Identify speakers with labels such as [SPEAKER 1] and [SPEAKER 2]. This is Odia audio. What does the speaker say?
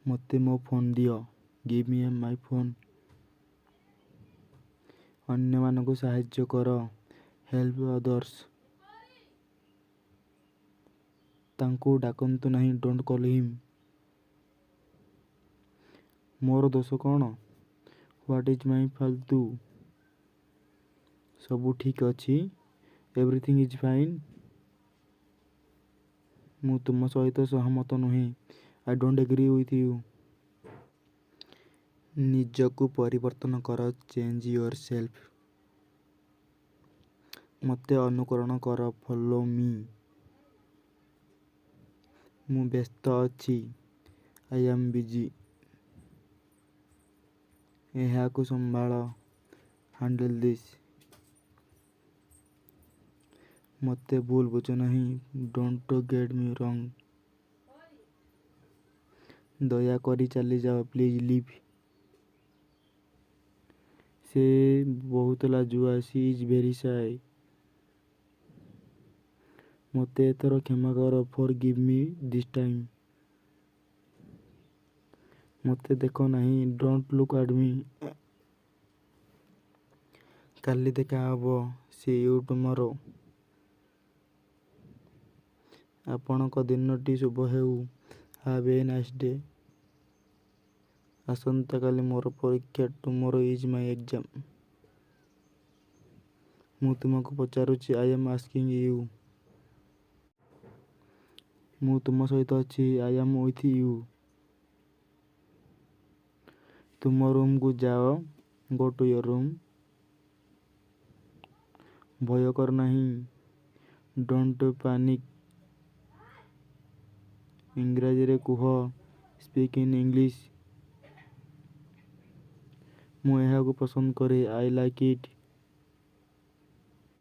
[SPEAKER 1] ମୋତେ ମୋ ଫୋନ୍ ଦିଅ। ଗିଭ୍ ମି ମାଇ ଫୋନ୍। ଅନ୍ୟମାନଙ୍କୁ ସାହାଯ୍ୟ କର। Help others. ତାଙ୍କୁ ଡାକନ୍ତୁ ନାହିଁ। Don't call him. ମୋର ଦୋଷ କ'ଣ? ହ୍ୱାଟ୍ ଇଜ୍ ମାଇ ଫାଲତୁ? ସବୁ ଠିକ୍ ଅଛି। Everything is fine. ମୁଁ ତୁମ ସହିତ ସହମତ ନୁହେଁ। I don't agree with you. ନିଜକୁ ପରିବର୍ତ୍ତନ କର। Change yourself. ମୋତେ ଅନୁକରଣ କର। Follow me. ମୁଁ ବ୍ୟସ୍ତ ଅଛି। I am busy. ଏହାକୁ ସମ୍ଭାଳ। Handle this. ମୋତେ ଭୁଲ ବୁଝ ନାହିଁ। ଡୋଣ୍ଟ ଗେଟ୍ ମି ରଙ୍ଗ। ଦୟାକରି ଚାଲିଯାଅ। Please leave. ସେ ବହୁତ ଲାଜୁଆ। She is very shy. ମୋତେ ଏଥର କ୍ଷମା କର। ଫରଗିଭ୍ ମି ଦିସ୍ ଟାଇମ୍। ମୋତେ ଦେଖ ନାହିଁ। ଡୋଣ୍ଟ ଲୁକ୍ ଆଟ୍ ମି। କାଲି ଦେଖା ହେବ। See you tomorrow. ଆପଣଙ୍କ ଦିନଟି ଶୁଭ ହେଉ। Have a nice day. ଆସନ୍ତାକାଲି ମୋର ପରୀକ୍ଷା। Tomorrow is my exam. ମୁଁ ତୁମକୁ ପଚାରୁଛି। I am asking you. ମୁଁ ତୁମ ସହିତ ଅଛି। I am with you. ତୁମ ରୁମକୁ ଯାଅ। Go to your room. ଭୟ କର ନାହିଁ। Don't panic. ଇଂରାଜୀରେ କୁହ। Speak in English. ମୁଁ ଏହାକୁ ପସନ୍ଦ କରେ। I like eat.